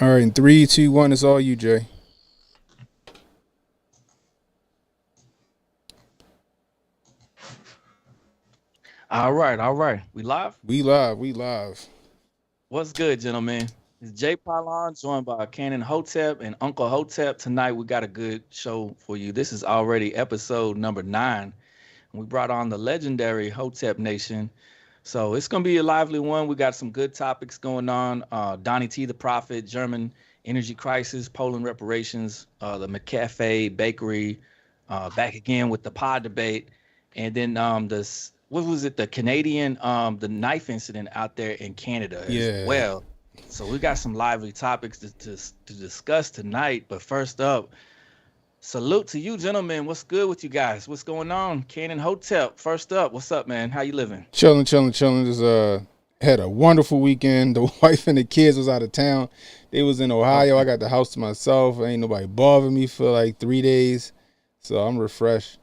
All right, in 3, 2, 1, it's all you, Jay. All right. We live? We live. We live. What's good, gentlemen? It's Jay PILON, joined by Canon Hotep and Uncle Hotep. Tonight, we got a good show for you. This is already episode number 9. We brought on the legendary Hotep Nation. So it's going to be a lively one. We got some good topics going on. Donnie T, the Prophet, German energy crisis, Poland reparations, the McCafe bakery, back again with the pod debate. And then this, what was it? The Canadian, the knife incident out there in Canada as Yeah. well. So we got some lively topics to discuss tonight. But first up, salute to you, gentlemen. What's good with you guys? What's going on? Canon Hotep, first up. What's up, man? How you living? Chilling, chilling, chilling. Just had a wonderful weekend. The wife and the kids was out of town. They was in Ohio. I Okay, got the house to myself. Ain't nobody bothering me for like 3 days. So I'm refreshed.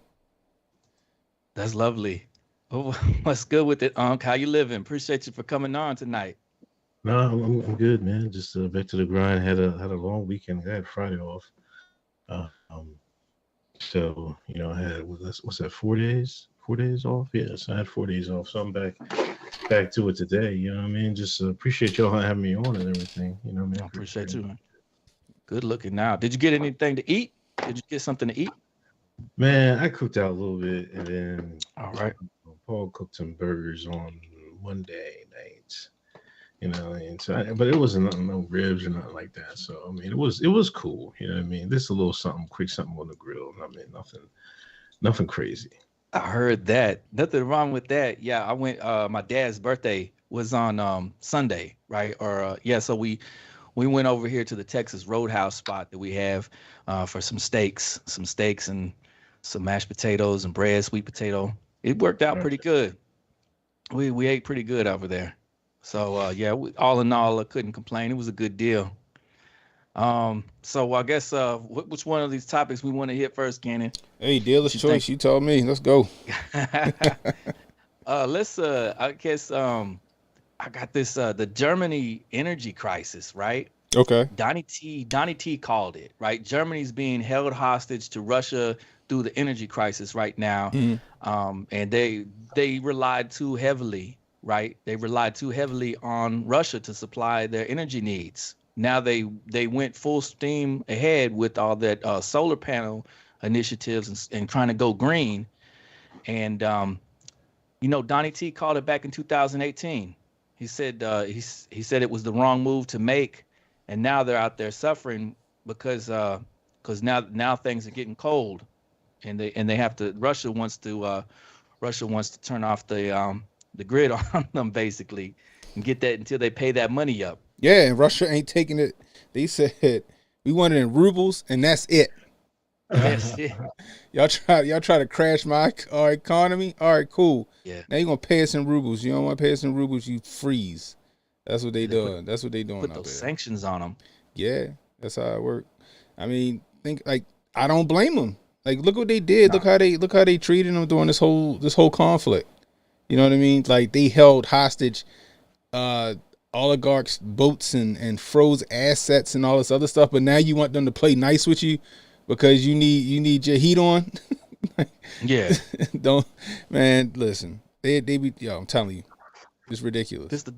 that's lovely. Oh, what's good with it, Unc? How you living? Appreciate you for coming on tonight. No, I'm good, man. Just back to the grind. Had a long weekend. I had Friday off. Um, so I had what's that? 4 days? 4 days off? Yes, I had 4 days off. So I'm back to it today. You know what I mean? Just appreciate y'all having me on and everything. You know what I I mean? appreciate you, man. Good looking now. Did you get anything to eat? Did you get something to eat? Man, I cooked out a little bit, and then All right. Paul cooked some burgers on Monday night. And so, but it wasn't no ribs or nothing like that. So I mean, it was cool. You know what I mean? Just a little something quick, something on the grill. I mean, nothing crazy. I heard that. Nothing wrong with that. Yeah, I went my dad's birthday was on Sunday, right? Or yeah, so we went over here to the Texas Roadhouse spot that we have for some steaks and some mashed potatoes and bread, sweet potato. It worked out pretty good. We ate pretty good over there. So yeah, all in all, I couldn't complain. It was a good deal. So I guess which one of these topics we want to hit first, Cannon? Hey, What dealer's you think? choice. You told me. Let's go. Let's I guess I got this the Germany energy crisis, right? Okay. Donnie T called it, right? Germany's being held hostage to Russia through the energy crisis right now. Mhm. And they relied too heavily, right? They relied too heavily on Russia to supply their energy needs. Now they went full steam ahead with all that solar panel initiatives and trying to go green. And Donnie T called it back in 2018. He said he said it was the wrong move to make, and now they're out there suffering because now things are getting cold, and they have to Russia wants to turn off the grid on them basically, and get that until they pay that money up. Yeah, and Russia ain't taking it. They said we want it in rubles, and that's it. Y'all, That's it. y'all try to crash my our economy. All right, cool. Yeah, Now you gonna pay us in rubles. You don't want to pay us in rubles, you freeze. That's what they yeah. They put doing. That's what they doing put out those there. sanctions on them. Yeah, that's how it work. I mean, think like I don't blame them. Like, look what they did. Look how they treated them during this whole conflict. You know what I mean? Like they held hostage uh oligarchs' boats and froze assets and all this other stuff. But now you want them to play nice with you because you need your heat on. Yeah, Don't, man. Listen, they be yo. I'm telling you, it's ridiculous. this the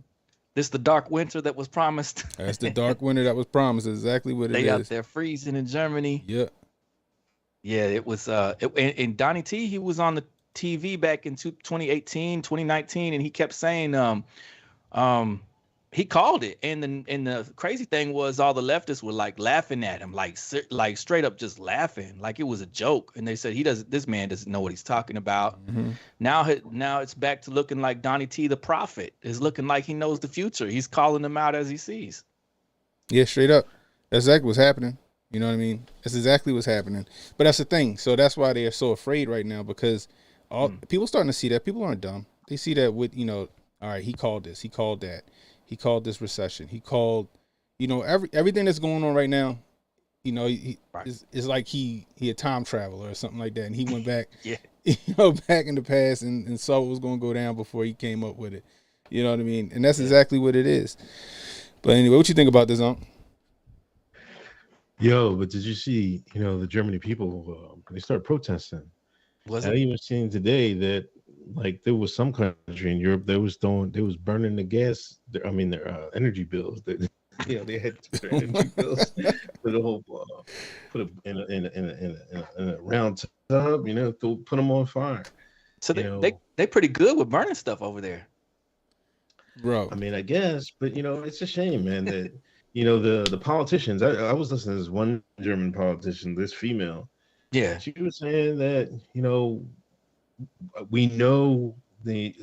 this the dark winter that was promised. That's the dark winter that was promised. Exactly what it They out is. there freezing in Germany. Yeah. Yeah, it was and Donnie T, he was on the TV back in 2018, 2019, and he kept saying um he called it. And the crazy thing was all the leftists were like laughing at him, like like straight up just laughing, like it was a joke. And they said this man doesn't know what he's talking about. Hmm. Now it's back to looking like Donnie T the prophet is looking like he knows the future. He's calling them out as he sees. Yeah, straight up. That's exactly what's happening. You know what I mean? That's exactly what's happening. But that's the thing. So that's why they are so afraid right now because all Mm, people starting to see that. People aren't dumb. They see that with, all right, he called this, he called that. He called this recession. He called, everything that's going on right now, he right. is like he a time traveler or something like that. And he went back, Yeah. back in the past and saw what was going to go down before he came up with it. You know what I mean? And that's Yeah. exactly what it is. But anyway, what you think about this, Unc? Yo, but did you see, the Germany people, they started protesting. Was I it? even seen today that like there was some country in Europe that they was burning the gas. Their energy bills. They had their energy bills for the whole put it in a round tub. Put them on fire. So You know, they pretty good with burning stuff over there. bro. I guess, but it's a shame, man, that the politicians. I was listening to this one German politician, this female. Yeah. She was saying that we know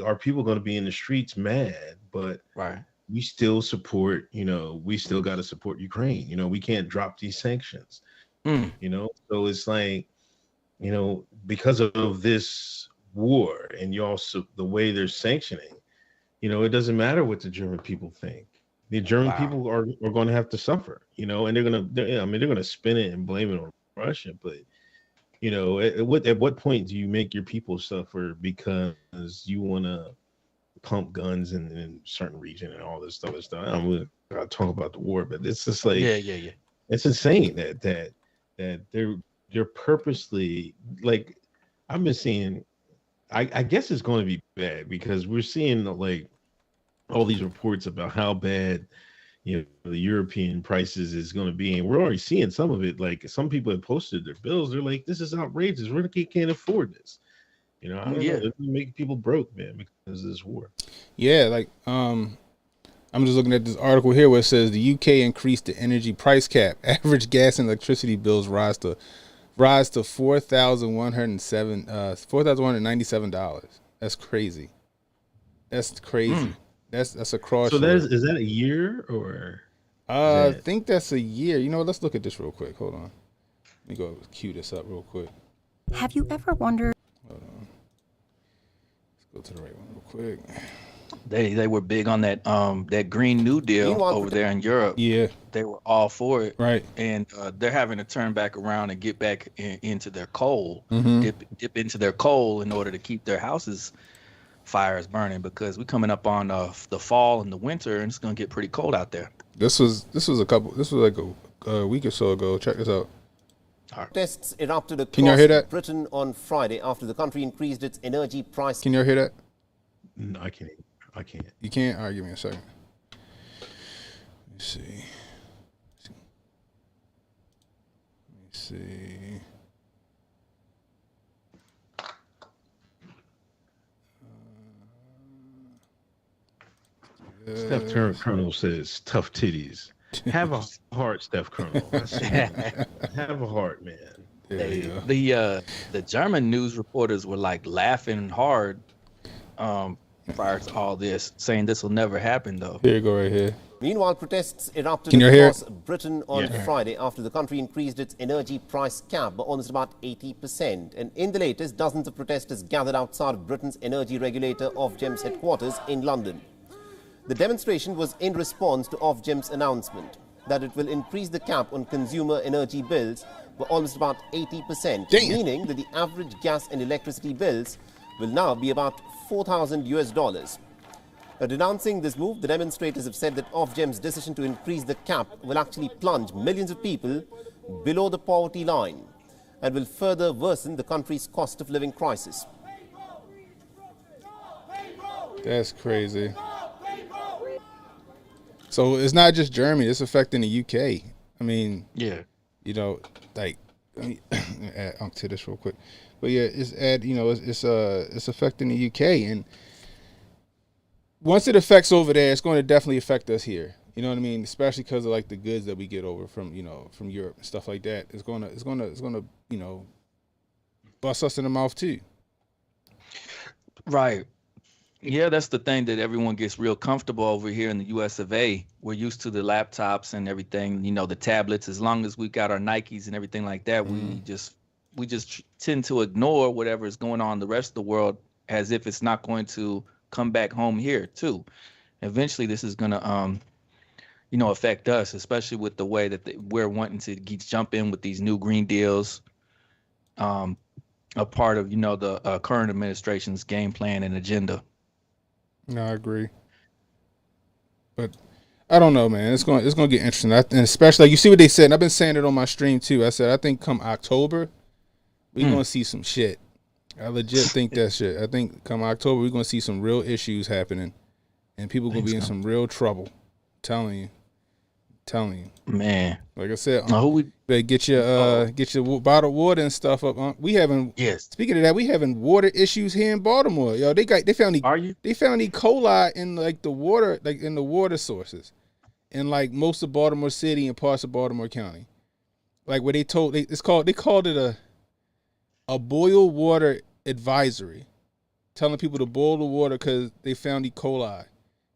our people going to be in the streets mad, but Right. we still support. We still got to support Ukraine. We can't drop these sanctions. Mm. So it's like because of this war and the way they're sanctioning. It doesn't matter what the German people think. The German Wow. people are going to have to suffer, and they're going to spin it and blame it on Russia. But, at what point do you make your people suffer because you want to pump guns in certain region and all this other stuff? I'm going to talk about the war, but it's just like, Yeah. it's insane that they're purposely, like, I've been seeing, I guess it's going to be bad because we're seeing like all these reports about how bad the European prices is going to be, and we're already seeing some of it. Like some people have posted their bills, they're like, "This is outrageous. We can't afford this." I don't know. It's making people broke, man, because of this war. Yeah, like I'm just looking at this article here where it says the UK increased the energy price cap. Average gas and electricity bills rise to $4,197. That's crazy. That's crazy. Mm. That's across. So is that a year or? I think that's a year. You know what? Let's look at this real quick. Hold on. Let me go cue this up real quick. Have you ever wondered? Hold on. Let's go to the right one real quick. They were big on that Green New Deal over there in Europe. Yeah. They were all for it. Right. And they're having to turn back around and get back into their coal, Mm-hmm. dip into their coal in order to keep their houses fires burning, because we're coming up on the fall and the winter, and it's gonna get pretty cold out there. This was like a week or so ago. Check this out. Protests erupted Can y'all across hear that? Britain on Friday after the country increased its energy price. Can y'all hear that? No, I can't. You can't? All right, give me a second. Let me see. Steph Colonel says tough titties. Have a heart, Steph Colonel. Have a heart, man. Yeah. The German news reporters were like laughing hard prior to all this, saying this will never happen though. Here you go, right here. Meanwhile, protests erupted Can you hear across Britain on Friday after the country increased its energy price cap by almost about 80%. And in the latest, dozens of protesters gathered outside of Britain's energy regulator Ofgem's headquarters in London. The demonstration was in response to Ofgem's announcement that it will increase the cap on consumer energy bills by almost about 80%, meaning that the average gas and electricity bills will now be about $4,000. Denouncing this move, the demonstrators have said that Ofgem's decision to increase the cap will actually plunge millions of people below the poverty line and will further worsen the country's cost of living crisis. That's crazy. So it's not just Germany; it's affecting the UK. I mean, Yeah. Like, let me add on to this real quick. But yeah, it's affecting the UK, and once it affects over there, it's going to definitely affect us here. You know what I mean? Especially because of like the goods that we get over from from Europe and stuff like that. It's gonna bust us in the mouth too. Right. Yeah, that's the thing that everyone gets real comfortable over here in the US of A. We're used to the laptops and everything, the tablets. As long as we got our Nikes and everything like that, we just tend to ignore whatever is going on in the rest of the world as if it's not going to come back home here too. Eventually, this is going to affect us, especially with the way that we're wanting to jump in with these new green deals. A part of the current administration's game plan and agenda. No, I agree. But I don't know, man. It's going to get interesting. And especially like you see what they said. And I've been saying it on my stream too. I said I think come October we're going to see some shit. I legit think that shit. I think come October we're going to see some real issues happening, and people going to be in some real trouble. Telling you, man. Like I said, who we better get your bottled water and stuff up. We having Speaking of that, we having water issues here in Baltimore. Yo, they found E. coli in like the water, like in the water sources, in like most of Baltimore City and parts of Baltimore County. Like where they called it a boil water advisory, telling people to boil the water because they found E. coli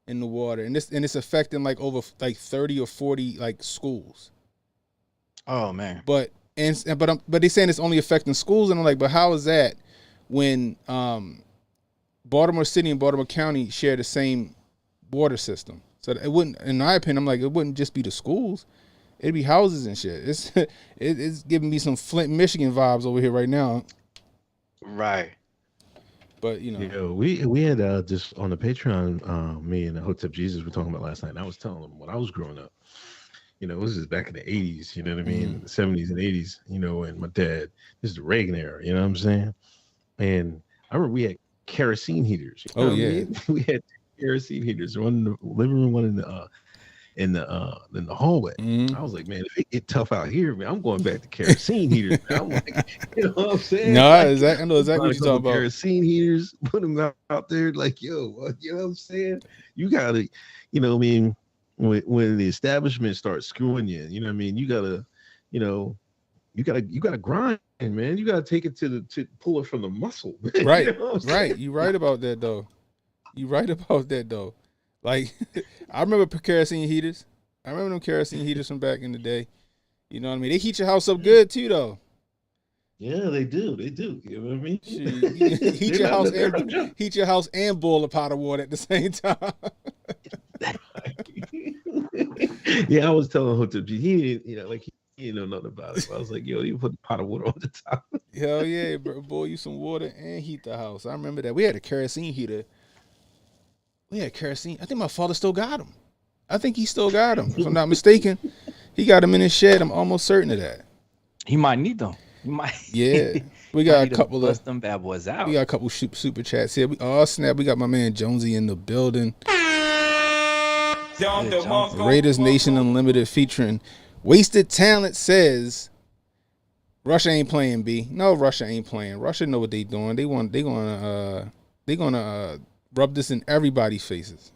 in the water, and it's affecting like over like 30 or 40 like schools. Oh man! But they saying it's only affecting schools, and I'm like, but how is that when Baltimore City and Baltimore County share the same water system? So it wouldn't, in my opinion, I'm like, it wouldn't just be the schools, it'd be houses and shit. It's giving me some Flint, Michigan vibes over here right now. Right. But we had just on the Patreon, me and Hotep Jesus were talking about last night. And I was telling them when I was growing up, it was just back in the 80s, you know what I mean, the 70s and 80s, and my dad, this is the Reagan era, you know what I'm saying? And I remember we had kerosene heaters. Oh yeah, we had kerosene heaters, one in the living room, one in the hallway. I was like, man, if it get tough out here, man, I'm going back to kerosene heaters. Man. I'm like, you know what I'm saying? No, like, I know exactly what you're talking about. Kerosene heaters, put them out there, like, yo, you know what I'm saying? You gotta, you know what I mean? When the establishment starts screwing you, you know what I mean? You gotta, you gotta grind, man. You gotta take it to pull it from the muscle. Man. Right, You know right. You right about that though. Like, I remember kerosene heaters. I remember them kerosene heaters from back in the day. You know what I mean? They heat your house up good too, though. Yeah, they do. You know what I mean? Heat your house and boil a pot of water at the same time. Yeah, I was telling Hotep, he didn't know nothing about it. I was like, yo, you put a pot of water on the top. Hell yeah, bro. Boil you some water and heat the house. I remember that. We had a kerosene heater. We had kerosene. I think my father still got them. I think he still got them. If I'm not mistaken, he got them in his shed. I'm almost certain of that. He might need them. He might. Yeah, we got a couple of them bad boys out. We got a couple super chats here. Snap! We got my man Jonesy in the building. Raiders Nation Unlimited featuring Wasted Talent says Russia ain't playing. B. No, Russia ain't playing. Russia know what they doing. They gonna rub this in everybody's faces.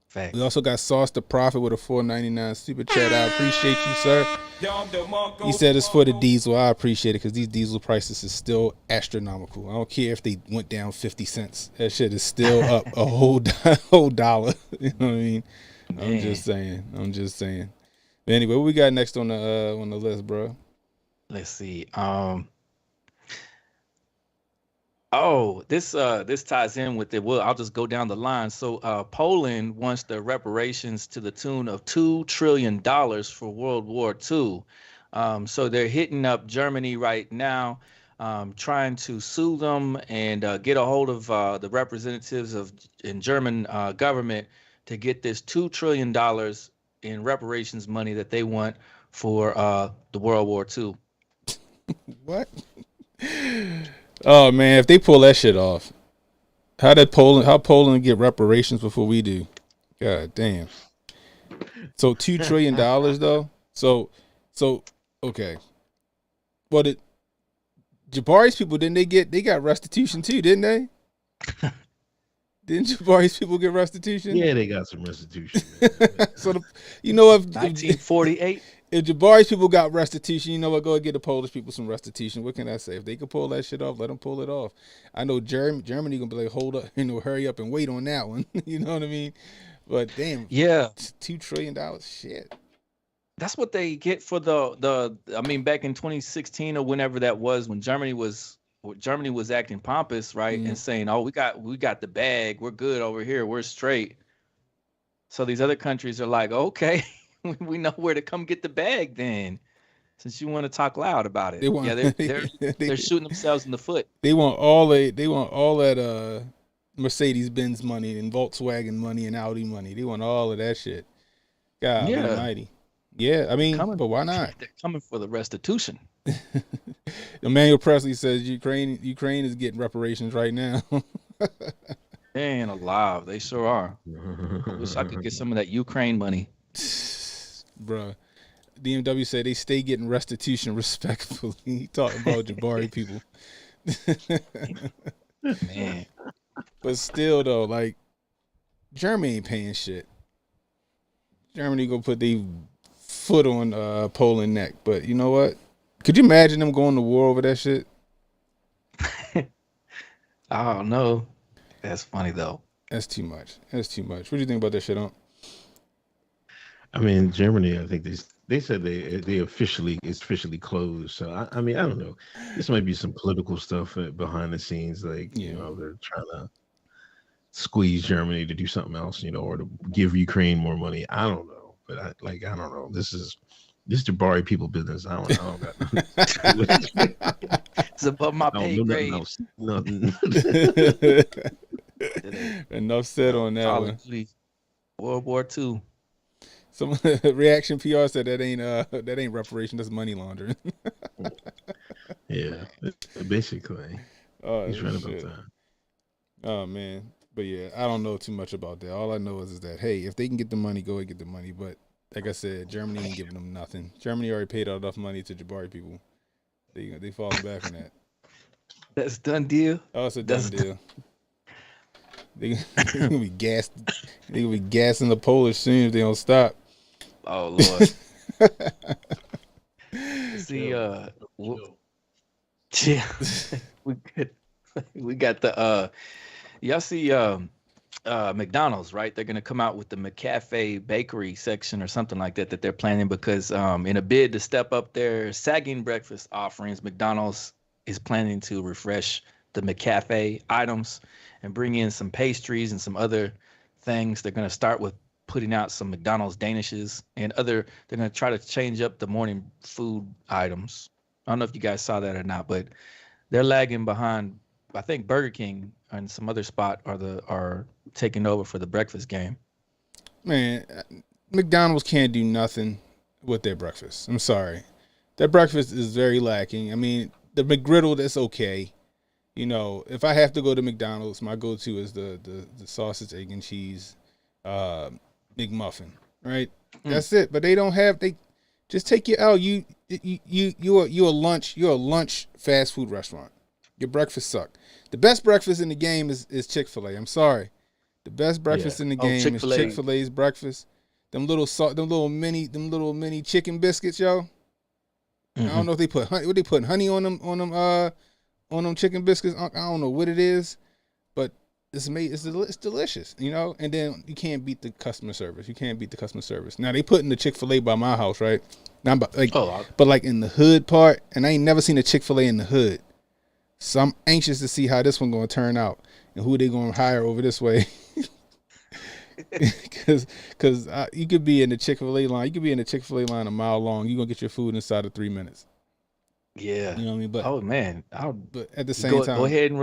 Fact. We also got Sauce the Prophet with a $4.99 super chat. I appreciate you, sir. He said it's for the diesel. I appreciate it because these diesel prices is still astronomical. I don't care if they went down 50 cents. That shit is still up a whole dollar. You know what I mean? Man. I'm just saying. But anyway, what we got next on the list, bro? Let's see. This ties in with it. Well, I'll just go down the line. So Poland wants the reparations to the tune of $2 trillion for World War II. So they're hitting up Germany right now, trying to sue them and get a hold of the representatives in German government to get this $2 trillion in reparations money that they want for the World War II. What? Oh man, if they pull that shit off, how Poland get reparations before we do? God damn. So $2 trillion though. So okay. Well, Jabari's people they got restitution too, didn't they? Didn't Jabari's people get restitution? Yeah, they got some restitution. So if 1948. If Jabari's people got restitution, you know what? Go and get the Polish people some restitution. What can I say? If they can pull that shit off, let them pull it off. I know Germany gonna be like, hold up, hurry up and wait on that one. You know what I mean? But damn, yeah, $2 trillion, shit. That's what they get for the. I mean, back in 2016 or whenever that was, when Germany was acting pompous, right, and saying, "Oh, we got the bag, we're good over here, we're straight." So these other countries are like, "Okay." We know where to come get the bag then, since you want to talk loud about it. They're shooting themselves in the foot. They want all that Mercedes-Benz money and Volkswagen money and Audi money. They want all of that shit. God Yeah. almighty. Yeah, I mean, Coming. but why not? They're coming for the restitution. Emmanuel Presley says Ukraine is getting reparations right now. They ain't alive. They sure are. I wish I could get some of that Ukraine money. Bruh. DMW said they stay getting restitution respectfully. He talking about Jabari people. Man. But still though, like Germany ain't paying shit. Germany go put their foot on Poland neck. But you know what? Could you imagine them going to war over that shit? I don't know. That's funny though. That's too much. That's too much. What do you think about that shit, on? I mean, Germany. I think they said it's officially closed. So I mean, I don't know. This might be some political stuff behind the scenes. Like Yeah. they're trying to squeeze Germany to do something else. or to give Ukraine more money. I don't know. But I don't know. This Jabari people business. I don't got nothing. It's above my I don't pay know grade. nothing else. Nothing. Enough said on that Call one. of Duty, World War II. Some reaction PR said that ain't reparation, that's money laundering. Yeah, basically. Oh, He's right about shit. that. Oh man, but yeah, I don't know too much about that. All I know is that hey, if they can get the money, go and get the money. But like I said, Germany ain't giving them nothing. Germany already paid out enough money to Jabari people. They falling back on that. That's done deal. Oh, it's a done deal. They gonna be gassed. They gonna be gassing the Polish soon if they don't stop. Oh Lord. See, yeah, we got the y'all see McDonald's, right? They're gonna come out with the McCafe bakery section or something like that they're planning because in a bid to step up their sagging breakfast offerings, McDonald's is planning to refresh the McCafe items and bring in some pastries and some other things. They're gonna start with putting out some McDonald's Danishes and they're gonna try to change up the morning food items. I don't know if you guys saw that or not, but they're lagging behind. I think Burger King and some other spot are taking over for the breakfast game. Man, McDonald's can't do nothing with their breakfast. I'm sorry. Their breakfast is very lacking. I mean, the McGriddle, that's okay. If I have to go to McDonald's, my go-to is the sausage, egg, and cheese McMuffin, right? That's it. But they just take you out. You're a lunch fast food restaurant. Your breakfast suck. The best breakfast in the game is Chick-fil-A. I'm sorry. The best breakfast in the game is Chick-fil-A's breakfast. Them little mini chicken biscuits, yo. I don't know if they put honey on them chicken biscuits. I don't know what it is, but it's delicious, And then you can't beat the customer service. Now they putting the Chick-fil-A by my house, right? Now, but like in the hood part, and I ain't never seen a Chick-fil-A in the hood. So I'm anxious to see how this one going to turn out and who they going to hire over this way. Because you could be in the Chick-fil-A line. You could be in the Chick-fil-A line a mile long. You're going to get your food inside of 3 minutes. Yeah. You know what I mean? But, oh, man. But at the same time, go ahead and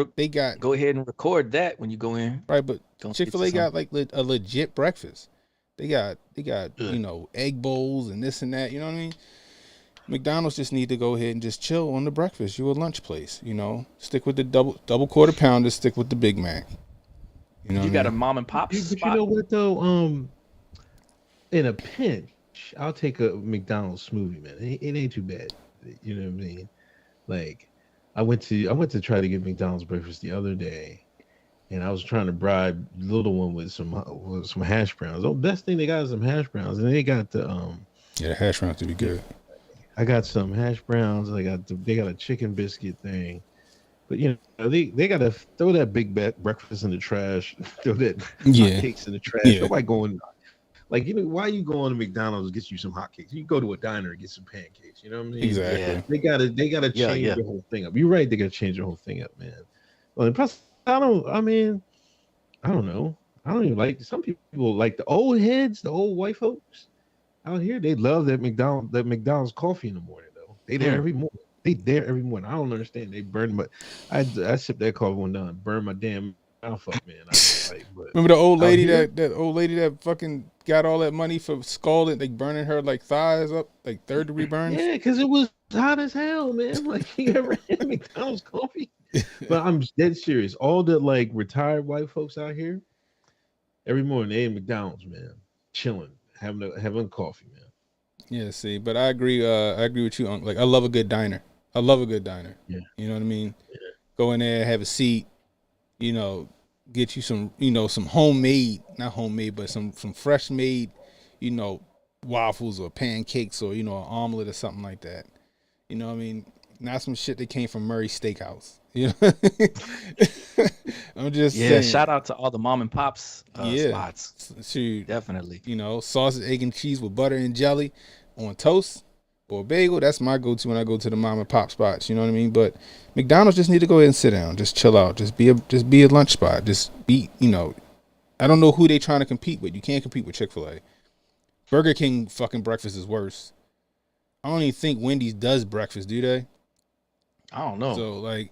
go ahead and record that when you go in. Right, but Chick-fil-A got like a legit breakfast. They got egg bowls and this and that. You know what I mean? McDonald's just need to go ahead and just chill on the breakfast. You're a lunch place, Stick with the double quarter pounder. Stick with the Big Mac. You got a mom and pop spot. But you know what though? In a pinch, I'll take a McDonald's smoothie, man. It ain't too bad. You know what I mean? Like, I went to try to get McDonald's breakfast the other day, and I was trying to bribe the little one with some hash browns. The best thing they got is some hash browns, and they got the the hash browns to be good. I got some hash browns. They got a chicken biscuit thing, but they gotta throw that big breakfast in the trash. Throw that hotcakes in the trash. Yeah. Nobody going why are you going to McDonald's to get you some hotcakes? You go to a diner and get some pancakes. You know what I mean? Exactly. Yeah. They gotta change the whole thing up. You're right. They gotta change the whole thing up, man. Well, and plus, I don't know. I don't even like some people like the old heads, the old white folks out here. They love that McDonald's coffee in the morning though. They there every morning. I don't understand. They burn, but I sip that coffee one down, burn my damn mouth up, man. Remember the old lady that fucking got all that money for scalding, like burning her like thighs up, like third-degree burns? Yeah, because it was hot as hell, man. Like, you ever had McDonald's coffee? But I'm dead serious. All the like retired white folks out here, every morning they at McDonald's, man, chilling, having coffee, man. Yeah, see, but I agree. I agree with you. Like, I love a good diner. I love a good diner. Yeah. You know what I mean? Yeah. Go in there, have a seat. You know, get you some, some homemade, not homemade, but some fresh made, waffles or pancakes or an omelet or something like that. You know what I mean? Not some shit that came from Murray Steakhouse. You know, I'm just saying. Shout out to all the mom and pops spots. Definitely. Sausage, egg, and cheese with butter and jelly on toast or bagel. That's my go-to when I go to the mom and pop spots. You know what I mean? But McDonald's just need to go ahead and sit down, just chill out, just be a lunch spot, just be. I don't know who they trying to compete with. You can't compete with Chick-fil-A. Burger King fucking breakfast is worse. I don't even think Wendy's does breakfast, do they? I don't know. So like,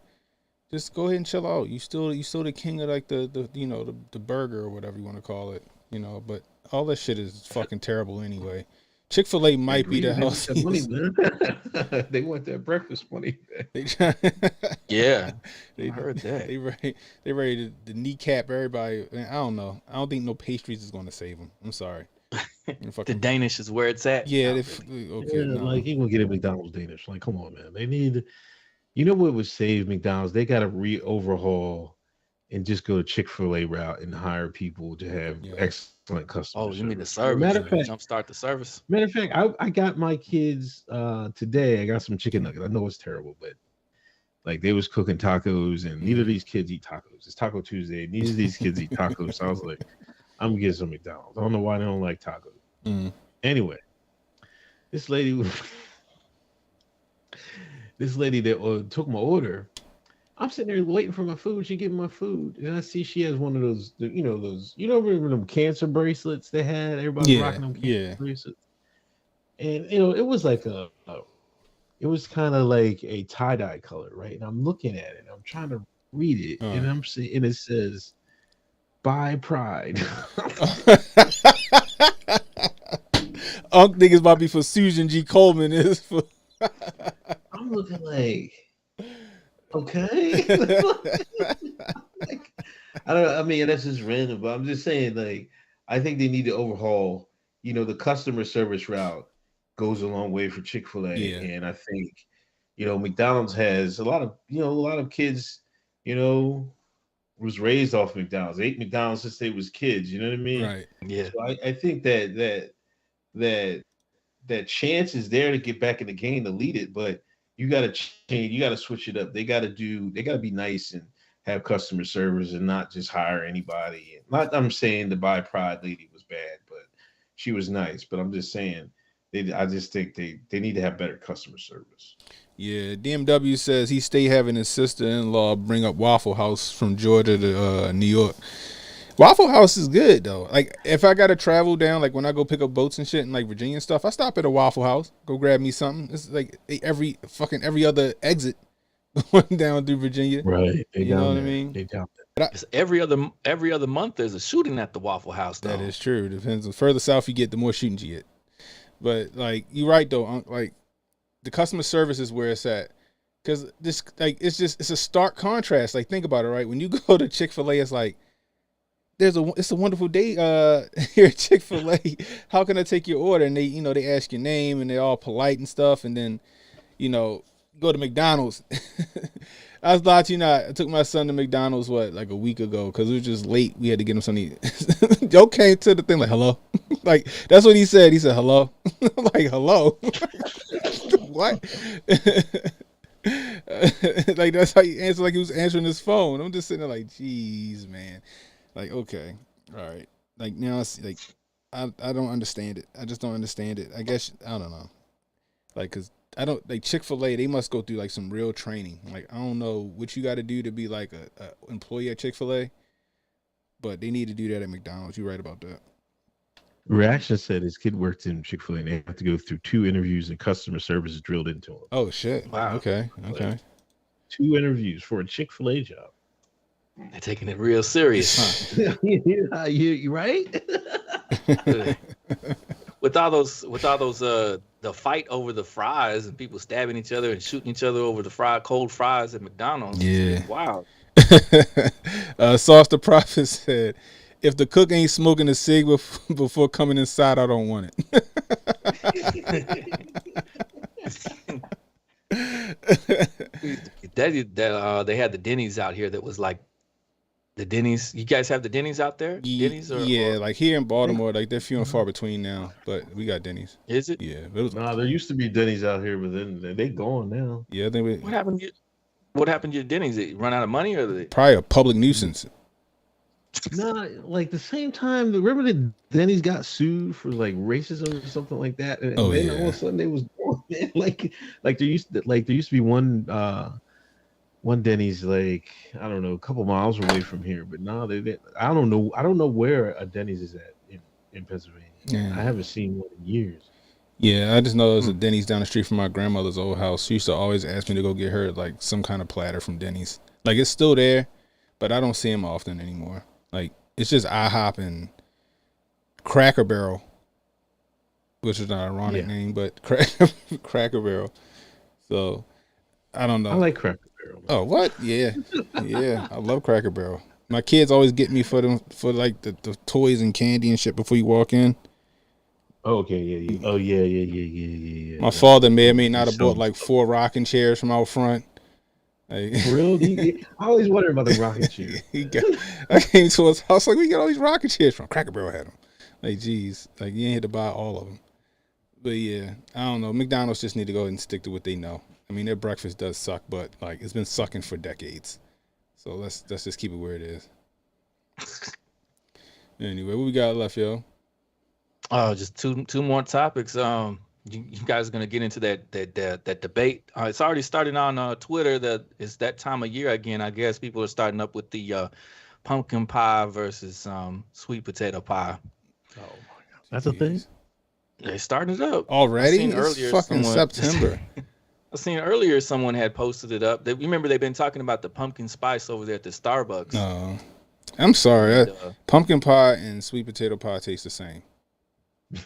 just go ahead and chill out. You still the king of like the burger or whatever you want to call it. But all that shit is fucking terrible anyway. Chick-fil-A might be the healthiest. They want that breakfast money. Yeah, I heard that. They ready to kneecap everybody. I don't know. I don't think no pastries is going to save them. I'm sorry. The Danish is where it's at. Yeah. Like you gonna get a McDonald's Danish? Like, come on, man. They need. You know what would save McDonald's? They got to overhaul and just go to Chick-fil-A route and hire people to have excellent customer service. You mean the service? Matter of fact, jumpstart the service. Matter of fact, I got my kids today. I got some chicken nuggets. I know it's terrible, but like they was cooking tacos, and neither of these kids eat tacos. It's Taco Tuesday. Neither of these kids eat tacos. So I was like, I'm gonna get some McDonald's. I don't know why they don't like tacos. Anyway, this lady that took my order, I'm sitting there waiting for my food. She getting my food, and I see she has one of those, remember them cancer bracelets they had? Everybody rocking them cancer bracelets. And it was like it was kind of like a tie-dye color, right? And I'm looking at it, and I'm trying to read it, and I'm seeing, and it says, "Buy Pride." Unc think it's about to be for Susan G. Coleman. Is for. I'm looking like, okay. I mean, that's just random, but I'm just saying, like, I think they need to overhaul, the customer service route goes a long way for Chick-fil-A. Yeah. And I think, McDonald's has a lot of kids, was raised off McDonald's, ate McDonald's since they was kids, you know what I mean? Right. Yeah. So I think that chance is there to get back in the game to lead it, but you got to change. You got to switch it up. They got to be nice and have customer service and not just hire anybody. I'm saying the Buy Pride lady was bad, but she was nice. But I'm just saying, I just think they need to have better customer service. Yeah, DMW says he stay having his sister-in-law bring up Waffle House from Georgia to New York. Waffle House is good though. Like if I gotta travel down, like when I go pick up boats and shit in like Virginia and stuff, I stop at a Waffle House, go grab me something. It's like every other exit going down through Virginia. Right. You know what I mean? They down there. It's every other month there's a shooting at the Waffle House though. That is true. Depends. The further south you get, the more shootings you get. But like you're right though. Like the customer service is where it's at. Cause this it's a stark contrast. Like think about it, right? When you go to Chick-fil-A, it's like it's a wonderful day here at Chick-fil-A. How can I take your order? And they ask your name and they're all polite and stuff. And then, go to McDonald's. I was lying to you not. I took my son to McDonald's like a week ago because it was just late. We had to get him something. Joe came to the thing like hello, like that's what he said. He said hello, like hello. What? Like that's how he answered. Like he was answering his phone. I'm just sitting there like, geez, man. Like, okay, all right. Like now, it's like I don't understand it. I just don't understand it. I guess I don't know. Like, cause I don't like Chick-fil-A. They must go through like some real training. Like I don't know what you got to do to be like a employee at Chick-fil-A, but they need to do that at McDonald's. You're right about that. Reaction said his kid worked in Chick-fil-A and they have to go through 2 interviews and customer service is drilled into him. Oh shit! Wow. Okay. Like, 2 interviews for a Chick-fil-A job. They're taking it real serious, huh? You right? with all those the fight over the fries and people stabbing each other and shooting each other over the cold fries at McDonald's. Yeah. Wow. Sauce the Prophet said, if the cook ain't smoking a cig before coming inside, I don't want it. They had the Denny's out here that was like the Denny's. You guys have the Denny's out there? Denny's or like here in Baltimore, like they're few and far between now, but we got Denny's. Is it? Yeah. There used to be Denny's out here, but then they gone now. Yeah, What happened to your Denny's? Did it run out of money or probably a public nuisance? No, like the same time. Remember that Denny's got sued for like racism or something like that, and then all of a sudden they was gone. like there used to be one Denny's, like, I don't know, a couple miles away from here, but now I don't know where a Denny's is at in Pennsylvania. Yeah. I haven't seen one in years. Yeah, I just know there's a Denny's down the street from my grandmother's old house. She used to always ask me to go get her like some kind of platter from Denny's. Like, it's still there, but I don't see them often anymore. Like, it's just IHOP and Cracker Barrel, which is an ironic name, but Cracker Barrel. So I don't know. I like Cracker Barrel. Oh, what? Yeah. Yeah. I love Cracker Barrel. My kids always get me for like the toys and candy and shit before you walk in. Oh, okay, yeah. Oh, yeah. My father may or may not have bought like 4 rocking chairs from out front. Like, really? I always wonder about the rocking chairs. I came to his house like, we got all these rocking chairs from. Cracker Barrel had them. Like, geez, like you ain't had to buy all of them. But yeah, I don't know. McDonald's just need to go ahead and stick to what they know. I mean, their breakfast does suck, but like it's been sucking for decades. So let's just keep it where it is. Anyway, what we got left, yo? Just two more topics. You guys are gonna get into that debate. It's already started on Twitter. That it's that time of year again. I guess people are starting up with the pumpkin pie versus sweet potato pie. Oh my God, that's a thing. They started it up already. It's fucking September. I seen earlier someone had posted it up. Remember they've been talking about the pumpkin spice over there at the Starbucks. No, I'm sorry. Pumpkin pie and sweet potato pie taste the same.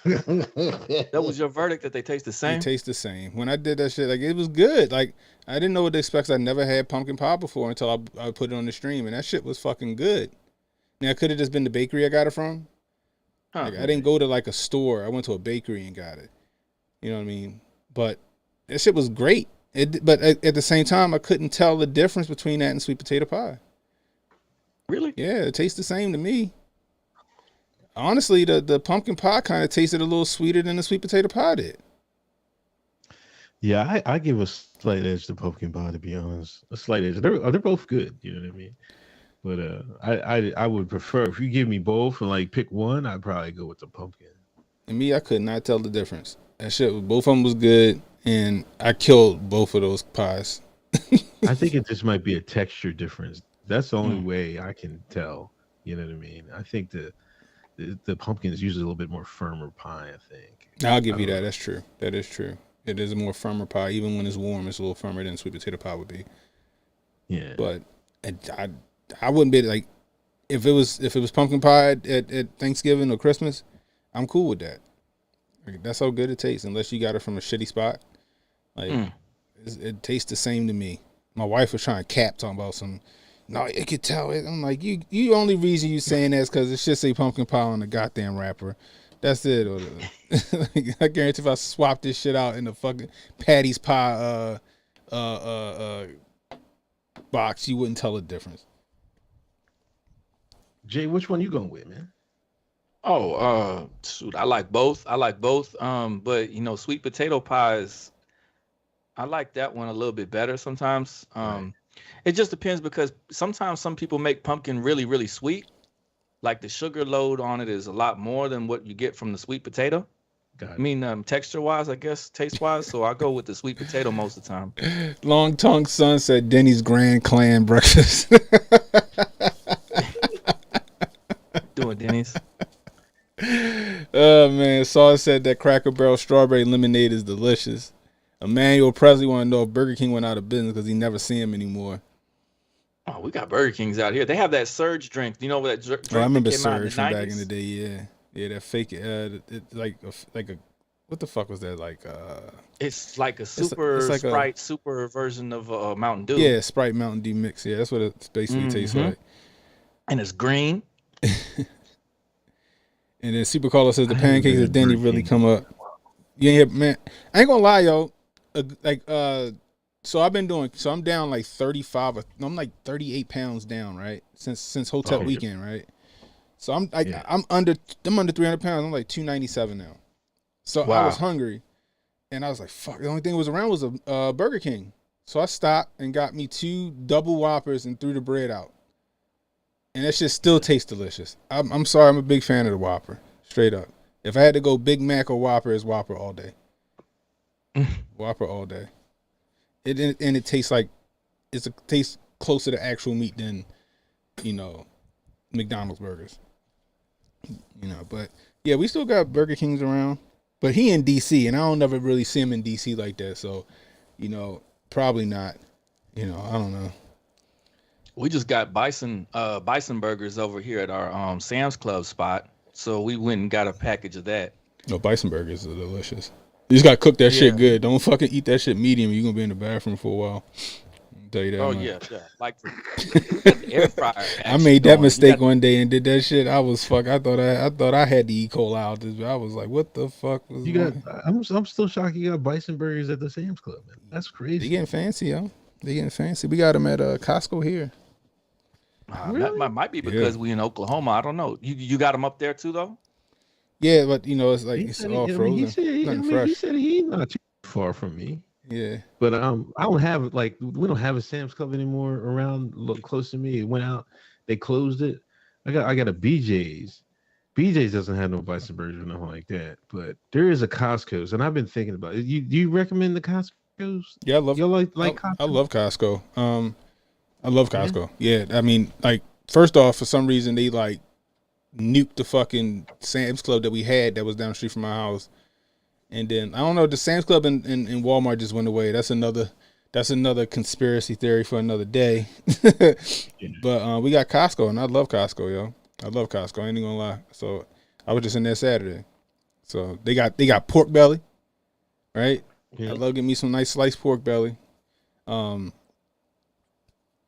That was your verdict, that they taste the same? They taste the same. When I did that shit, like, it was good. Like, I didn't know what to expect. I never had pumpkin pie before until I put it on the stream, and that shit was fucking good. Now, it could have just been the bakery I got it from. Like, I didn't go to like a store. I went to a bakery and got it. You know what I mean? But that shit was great. But at the same time, I couldn't tell the difference between that and sweet potato pie. Really? Yeah, it tastes the same to me. Honestly, the pumpkin pie kind of tasted a little sweeter than the sweet potato pie did. Yeah, I give a slight edge to pumpkin pie, to be honest. A slight edge. They're both good. You know what I mean? But I would prefer, if you give me both and like pick one, I'd probably go with the pumpkin. And me, I could not tell the difference. That shit, both of them was good, and I killed both of those pies. I think it just might be a texture difference. That's the only way I can tell. You know what I mean? I think the pumpkin is usually a little bit more firmer pie, I think. I'll give you that. That's true. That is true. It is a more firmer pie. Even when it's warm, it's a little firmer than sweet potato pie would be. Yeah. But I wouldn't be like, if it was pumpkin pie at Thanksgiving or Christmas, I'm cool with that. Like, that's how good it tastes, unless you got it from a shitty spot. Like it tastes the same to me. My wife was trying to cap talking about some. No, you could tell it. I'm like, you only reason you saying that is because it should say pumpkin pie on the goddamn wrapper. That's it. Or I guarantee if I swap this shit out in the fucking Patty's pie box, you wouldn't tell the difference. Jay, which one you going with, man? Shoot, I like both. But sweet potato pies, I like that one a little bit better sometimes. Right. It just depends, because sometimes some people make pumpkin really, really sweet. Like the sugar load on it is a lot more than what you get from the sweet potato. I mean, texture-wise, I guess, taste-wise. So I go with the sweet potato most of the time. Long Tongue Son said Denny's Grand Clan breakfast. Doing Denny's. Oh, man. Saul said that Cracker Barrel strawberry lemonade is delicious. Emmanuel Presley want to know if Burger King went out of business because he never see him anymore. Oh, we got Burger Kings out here. They have that Surge drink. You know what that drink? I remember Surge from back in the day. Yeah. Yeah, that fake. It's like a what the fuck was that? Like It's like a it's super like a Sprite, super version of Mountain Dew. yeah Sprite Mountain Dew mix. Yeah, that's what it basically tastes Hmm. like. And it's green. And then Super Caller says the I haven't pancakes been at to Denny Burger really King come up. You ain't man. I ain't gonna lie, yo. So I've been doing. So I'm down like 35. I'm like 38 pounds down, right? Since Hotep Oh, weekend, right? So I'm like yeah. I'm under 300 pounds. I'm like 297 now. So I was Wow. hungry, and I was like, fuck. The only thing that was around was a Burger King. So I stopped and got me 2 double Whoppers and threw the bread out. And that shit still tastes delicious. I'm sorry, I'm a big fan of the Whopper. Straight up. If I had to go Big Mac or Whopper, it's Whopper all day. Whopper all day. It tastes like tastes closer to actual meat than, McDonald's burgers. But yeah, we still got Burger Kings around. But he in DC, and I don't never really see him in DC like that. So, probably not. I don't know. We just got bison burgers over here at our Sam's Club spot. So we went and got a package of that. No, bison burgers are delicious. You just gotta cook that shit Yeah. good. Don't fucking eat that shit medium. You're gonna be in the bathroom for a while. I'll tell you that. Oh much. yeah. Like the air fryer. I made that going. mistake one day and did that shit. I was fuck. I thought I had the E. coli out this. I was like, what the fuck was You got. I'm still shocked you got bison burgers at the Sam's Club, man. That's They crazy. getting fancy, yo. They getting fancy. We got them at Costco here. That might be because we in Oklahoma. I don't know. You got them up there too though? Yeah, but it's like He it's said all he, I frozen. mean, he said Nothing fresh. he said he's not too far from me. Yeah. But I don't have we don't have a Sam's Club anymore around close to me. It went out, they closed it. I got a BJ's. BJ's doesn't have no bison burgers or nothing like that. But there is a Costco's, and I've been thinking about it. Do you recommend the Costco's? Yeah, I love. You like I Costco? love Costco. I love Costco. Yeah, I mean, like, first off, for some reason they like nuked the fucking Sam's Club that we had that was down the street from my house, and then I don't know, the Sam's Club and Walmart just went away. That's another conspiracy theory for another day. But we got Costco, and I love Costco, yo. I love Costco. I ain't gonna lie. So I was just in there Saturday. So they got pork belly, right? Yeah. I love getting me some nice sliced pork belly.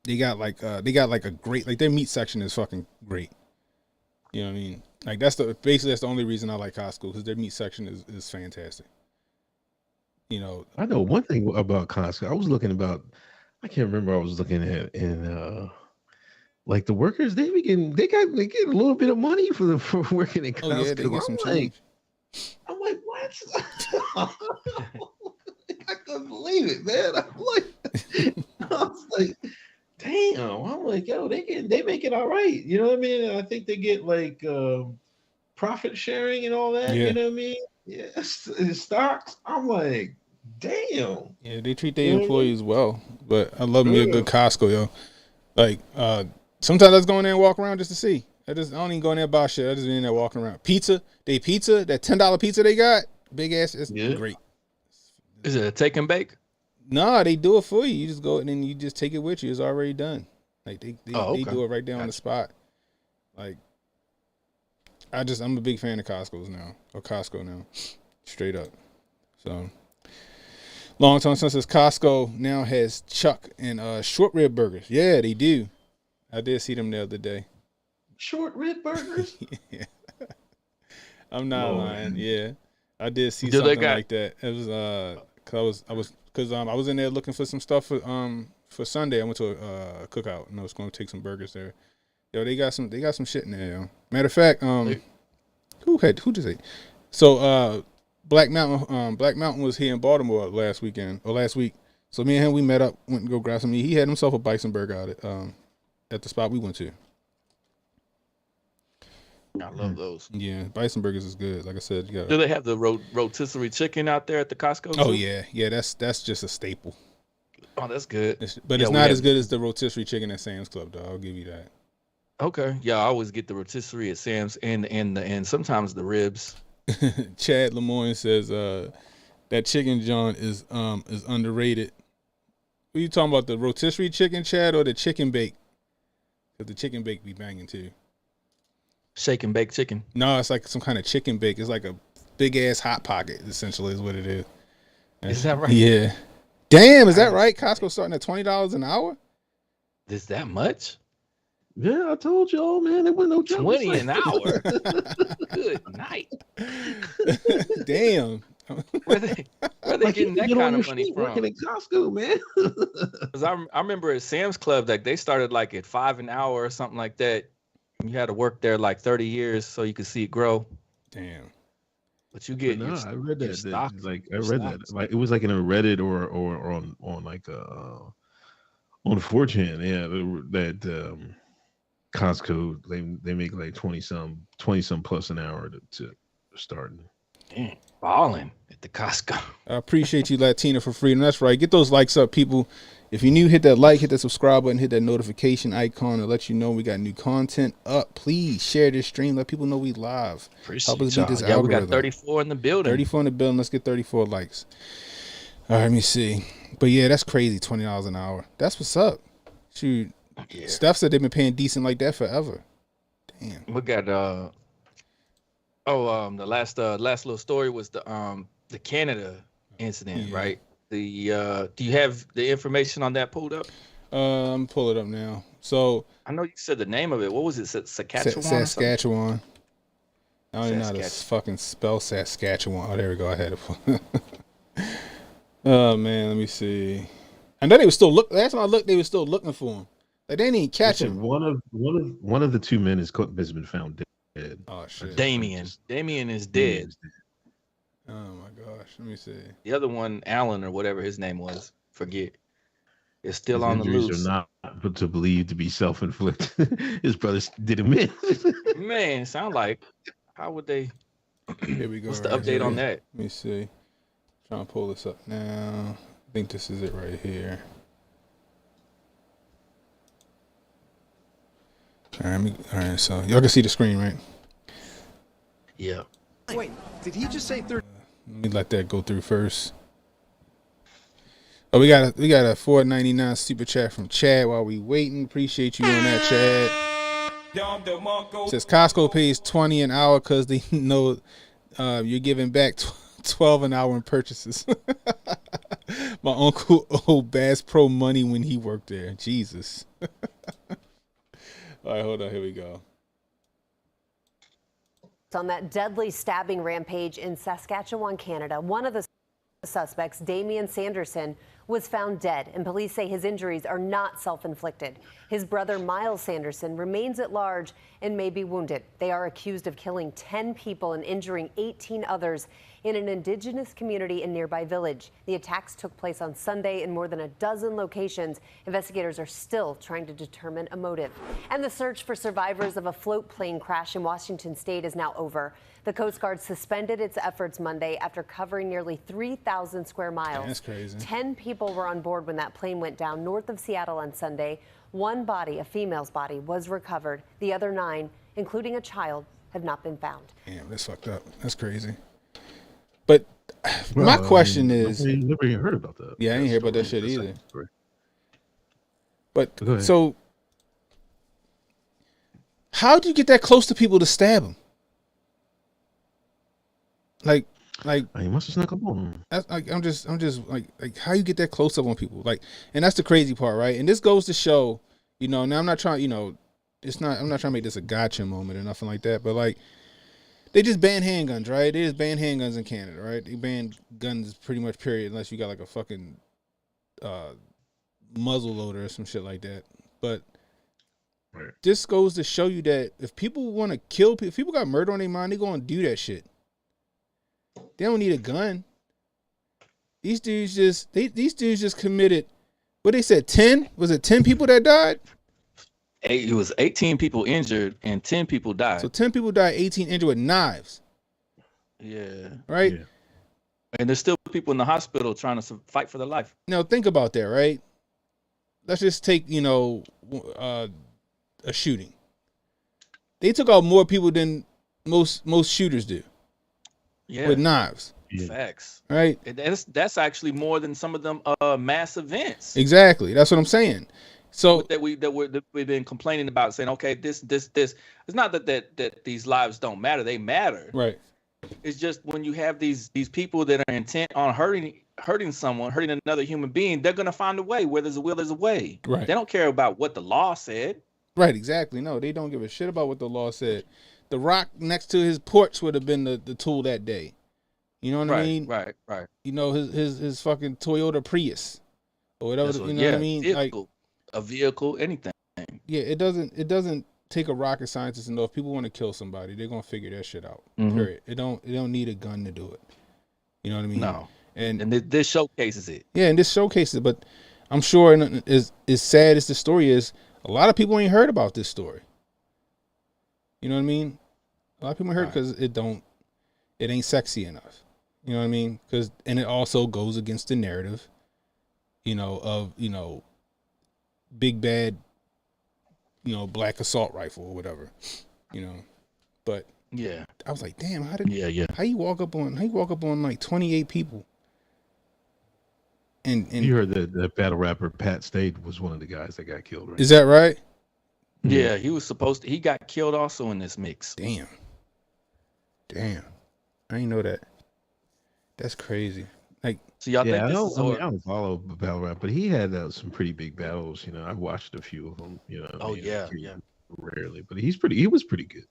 They got like a great, like, their meat section is fucking great. You know what I mean? Like that's the only reason I like Costco, because their meat section is fantastic. I know one thing about Costco. I can't remember. I was looking at, and like the workers, they get a little bit of money for working at Costco. Oh yeah, they get some change. I'm like, what? I couldn't believe it, man. I was like, damn. I'm like, yo, they make it all right. You know what I mean? I think they get like profit sharing and all that. Yeah. You know what I mean? Yeah, stocks. I'm like, damn. Yeah, they treat their employees well. But I love me a good Costco, yo. Like, sometimes I just go in there and walk around just to see. I don't even go in there and buy shit. I just be in there walking around. Pizza, that $10 pizza they got, big ass, it's great. Is it a take and bake? Nah, they do it for you. You just go and then you just take it with you. It's already done. Like they okay. do it right there on the spot. Like, I'm a big fan of Costco now, straight up. So, long time since Costco now has chuck and short rib burgers. Yeah, they do. I did see them the other day. Short rib burgers? Yeah. I'm not lying. Man. Yeah, I did see Do they something got- like that. It was cause I was in there looking for some stuff for Sunday. I went to a cookout and I was going to take some burgers there. Yo, they got some shit in there. Yo. Matter of fact, who just ate? So Black Mountain was here in Baltimore last week. So me and him, we met up, went and go grab some meat. He had himself a bison burger out at the spot we went to. I love those. Yeah, bison burgers is good. Like I said, you got. Do they have the rotisserie chicken out there at the Costco? Oh too? yeah. That's just a staple. Oh, that's good. But Yeah, it's we not have- as good as the rotisserie chicken at Sam's Club, though. I'll give you that. Okay. Yeah, I always get the rotisserie at Sam's and sometimes the ribs. Chad Lemoyne says that chicken John is underrated. What are you talking about, the rotisserie chicken, Chad, or the chicken bake? Because the chicken bake be banging too. Shake and bake chicken. No, it's like some kind of chicken bake. It's like a big ass hot pocket. Essentially, is what it is. Is that right? Yeah. Damn, is that right? Costco starting at $20 an hour. Is that much? Yeah, I told y'all, man. It wasn't no joke. 20 an hour. Good night. Damn. Where they getting that kind of money from? Working at Costco, man. Because I remember at Sam's Club, like they started like at $5 an hour or something like that. You had to work there like 30 years so you could see it grow. Damn. But you get No, I read that. stock, Like I read that. Like it was like in a Reddit or on like on 4chan. Yeah, that Costco they make like 20 some plus an hour to start. Damn, balling at the Costco. I appreciate you, Latina for freedom. That's right. Get those likes up, people. If you're new, hit that like, hit that subscribe button, hit that notification icon to let you know we got new content up. Please share this stream. Let people know we live. Appreciate Help us beat this y'all. Yeah, we algorithm. got 34 in the building. 34 in the building. Let's get 34 likes. All right, let me see. But yeah, that's crazy. $20 an hour. That's what's up. Shoot. Yeah. Steph said they've been paying decent like that forever. Damn. We got the last little story was the Canada incident, Yeah. right? The do you have the information on that pulled up? Pull it up now. So I know you said the name of it. What was it? Saskatchewan? or something? Saskatchewan. I don't even know how to Saskatchewan. fucking spell Saskatchewan. Oh, there we go. I had it. Oh man, let me see. I know they were still last time I looked, they were still looking for him. Like they didn't even catch him. One of the two men has been found dead. Oh shit. Damien is dead. Oh my gosh. Let me see. The other one, Allen or whatever his name was, forget. Is still His on the injuries loose. are not to believe to be self-inflicted. His brothers did him in. Man, sound like how would they? Here we go. What's the right update on here. that? Let me see. Trying to pull this up now. I think this is it right here. All right, so y'all can see the screen, right? Yeah. Wait, did he just say 30? Let me let that go through first. Oh, we got a $4.99 super chat from Chad while we waiting. Appreciate you on that, Chad. Says Costco pays $20 an hour because they know you're giving back $12 an hour in purchases. My uncle owed Bass Pro money when he worked there. Jesus. All right, hold on. Here we go. On that deadly stabbing rampage in Saskatchewan, Canada, one of the suspects, Damien Sanderson, was found dead, and police say his injuries are not self-inflicted. His brother, Miles Sanderson, remains at large and may be wounded. They are accused of killing 10 people and injuring 18 others in an indigenous community in nearby village. The attacks took place on Sunday in more than a dozen locations. Investigators are still trying to determine a motive. And the search for survivors of a float plane crash in Washington state is now over. The Coast Guard suspended its efforts Monday after covering nearly 3,000 square miles. That's crazy. 10 people were on board when that plane went down north of Seattle on Sunday. One body, a female's body, was recovered. The other 9, including a child, have not been found. Damn, that's fucked up. That's crazy. But my question is, I never even heard about that. Yeah, I ain't hear about that shit That's either. story. But Go ahead. so how'd you get that close to people to stab them? Like He must have snuck up on him. that's like I'm just like how you get that close up on people? Like, and that's the crazy part, right? And this goes to show, now I'm not trying, I'm not trying to make this a gotcha moment or nothing like that, but like they just ban handguns, right? They just ban handguns in Canada, right? They ban guns pretty much period unless you got like a fucking muzzle loader or some shit like that. But Right. this goes to show you that if people want to kill people, if people got murder on their mind, they're going to do that shit. They don't need a gun. These dudes just committed, what they said, 10? Was it 10 people that died? It was 18 people injured and 10 people died. So 10 people died, 18 injured with knives, Yeah. right? Yeah. And there's still people in the hospital trying to fight for their life. Now think about that, right? Let's just take, a shooting. They took out more people than most shooters do Yeah. with knives, Yeah. Facts. right? And that's actually more than some of them mass events. Exactly. That's what I'm saying. So That we've been complaining about, saying, okay, this. It's not that these lives don't matter; they matter. right. It's just when you have these people that are intent on hurting someone, hurting another human being, they're gonna find a way. Where there's a will, there's a way. Right. They don't care about what the law said. Right, exactly. No, they don't give a shit about what the law said. The rock next to his porch would have been the tool that day. You know what I mean? Right. You know, his fucking Toyota Prius or whatever. You know what I mean? Vehicle, a vehicle, anything. Yeah, it doesn't take a rocket scientist to know if people want to kill somebody, they're gonna figure that shit out. Mhm. Period. It don't need a gun to do it. You know what I mean? No. And this showcases it. yeah, and this showcases it. But I'm sure, and as sad as the story is, a lot of people ain't heard about this story. You know what I mean? A lot of people ain't heard because it ain't sexy enough. You know what I mean? And it also goes against the narrative, you know, of, you know, big bad, you know, black assault rifle or whatever, you know. But yeah, I was like, damn, how you walk up on like 28 people? And you heard that battle rapper Pat Stade was one of the guys that got killed, right? Is that right? Yeah, he got killed also in this mix. Damn. I didn't know that. That's crazy. Like, so y'all think I this don't, is I don't follow battle rap, but he had some pretty big battles. You know, I watched a few of them. You know, Oh, yeah. rarely, but he was pretty good.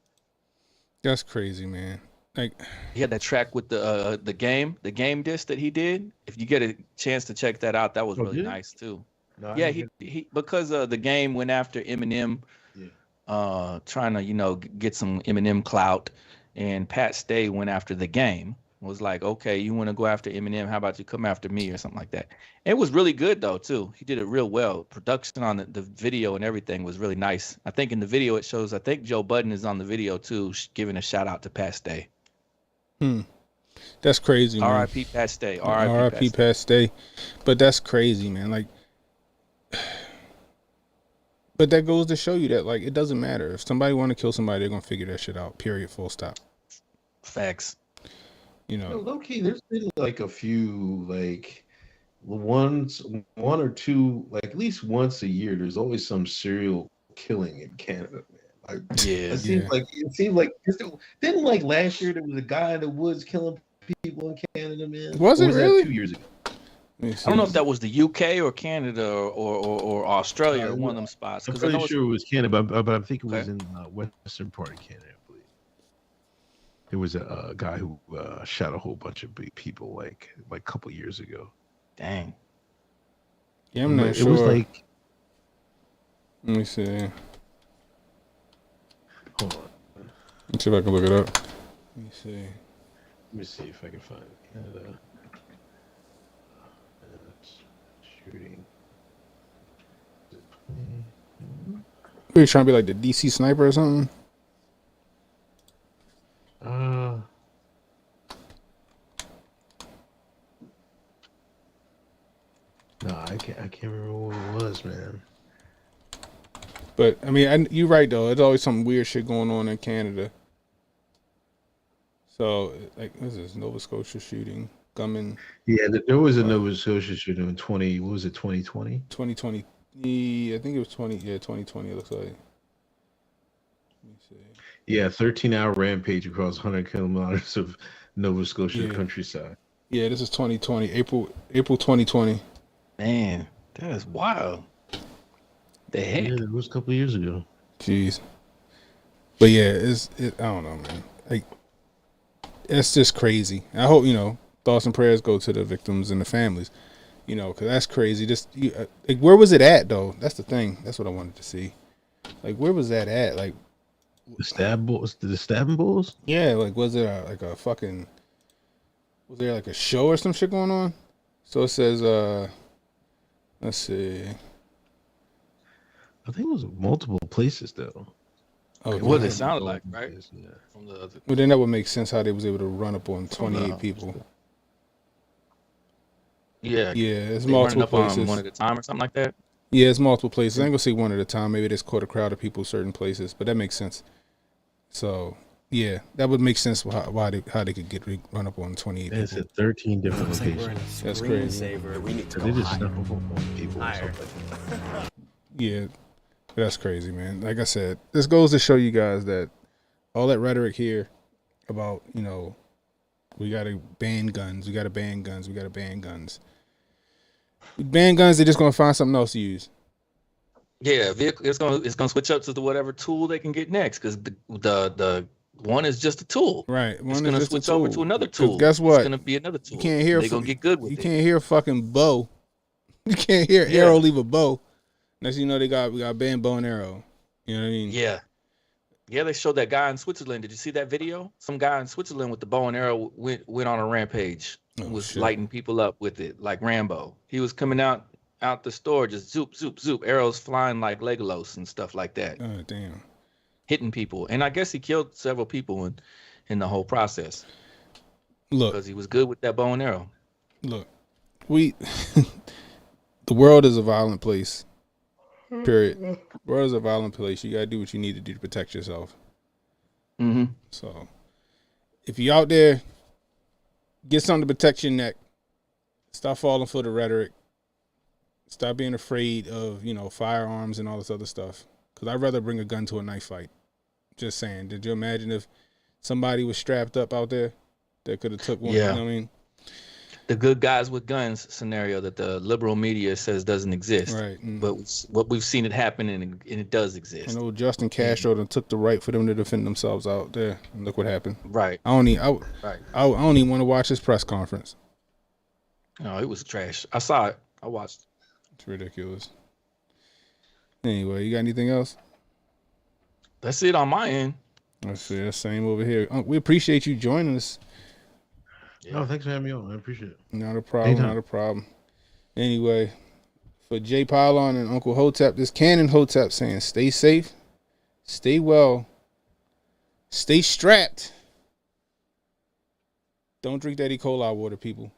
that's crazy, man. Like, he had that track with the game disc that he did. If you get a chance to check that out, that was really nice too. No, yeah, he because the game went after Eminem, trying to, you know, get some Eminem clout, and Pat Stay went after the game. Was like, okay, you want to go after Eminem? How about you come after me or something like that? It was really good though too. He did it real well. Production on the video and everything was really nice. I think in the video it shows. I think Joe Budden is on the video too, giving a shout out to Pat Stay. That's crazy, man. R.I.P. Pat Stay. R.I.P. Pat Stay. But that's crazy, man. Like, but that goes to show you that, like, it doesn't matter. If somebody want to kill somebody, they're gonna figure that shit out. Period. Full stop. Facts. You know, low key, there's been like a few, like one or two, like at least once a year. There's always some serial killing in Canada, man. Like, it seems like didn't like last year there was a guy in the woods killing people in Canada, man. Was it really? That 2 years ago? I don't know if that was the UK or Canada or Australia or one of them spots. I'm pretty sure it was Canada, but I think it was in western part of Canada. I believe there was a guy who shot a whole bunch of big people like a couple years ago. Dang. Yeah, I'm not sure. It was like. Let me see. Hold on. Let's see if I can look it up. Let me see if I can find Canada. Shooting. Are you trying to be like the DC sniper or something? No, I can't remember what it was, man. But I mean, you're right though. There's always some weird shit going on in Canada. So, like, what is this? Nova Scotia shooting, gunman. Yeah, there was a Nova Scotia shooting in 2020? 2020. I think it was 20. Yeah, 2020. It looks like. Let me see. Yeah, 13-hour rampage across 100 kilometers of Nova Scotia countryside. Yeah, this is 2020. April 2020. Man, that is wild. The heck? Yeah, it was a couple of years ago. Jeez. But yeah, I don't know, man. Like, it's just crazy. I hope, you know, thoughts and prayers go to the victims and the families, you know, because that's crazy. Just like, where was it at though? That's the thing. That's what I wanted to see. Like, where was that at? Like, the stabbing bulls? Yeah, like, was there was there like a show or some shit going on? So it says, let's see. I think it was multiple places though. Oh, what it sounded like, right? Yeah. From the other. Well, then that would make sense how they was able to run up on 28 people. Yeah, it's multiple places. One at a time or something like that. Yeah, it's multiple places. I ain't gonna say one at a time. Maybe they just caught a crowd of people certain places, but that makes sense. So yeah, that would make sense how they could run up on 28 people. It's at 13 different locations. That's crazy. We need to They just snuff up on people. Yeah, that's crazy, man. Like I said, this goes to show you guys that all that rhetoric here about, you know, we got to ban guns, we got to ban guns, we got to ban guns. Ban guns, they're just going to find something else to use. Yeah, it's gonna switch up to whatever tool they can get next, because the one is just a tool. Right. It's gonna switch over to another 'Cause tool. guess what? It's gonna be another tool. You can't hear. They're gonna get good with you it. You can't hear fucking bow. You can't hear arrow leave a bow. Next thing you know, we got ban bow and arrow. You know what I mean? Yeah. Yeah, they showed that guy in Switzerland. Did you see that video? Some guy in Switzerland with the bow and arrow went on a rampage. Was lighting people up with it like Rambo. He was coming out the store, just zoop, zoop, zoop, arrows flying like Legolas and stuff like that. Oh, damn. Hitting people. And I guess he killed several people in the whole process. Look. Because he was good with that bow and arrow. Look, the world is a violent place. Period. The world is a violent place. You got to do what you need to do to protect yourself. Mm-hmm. So, if you're out there, get something to protect your neck. Stop falling for the rhetoric. Stop being afraid of, you know, firearms and all this other stuff. Because I'd rather bring a gun to a knife fight. Just saying. Did you imagine if somebody was strapped up out there that could have took one? Yeah. You know what I mean? The good guys with guns scenario that the liberal media says doesn't exist. Right. But what we've seen it happen, and it does exist. I know Justin Castro done took the right for them to defend themselves out there. And look what happened. Right. I don't even want to watch his press conference. No, it was trash. I saw it. I watched. It's ridiculous. Anyway, you got anything else? That's it on my end. That's the same over here. We appreciate you joining us. Yeah. No, thanks for having me on. I appreciate it. Not a problem. Anytime. Not a problem. Anyway, for J Pylon and Uncle Hotep, this Cannon Hotep saying, stay safe, stay well, stay strapped. Don't drink that E. coli water, people.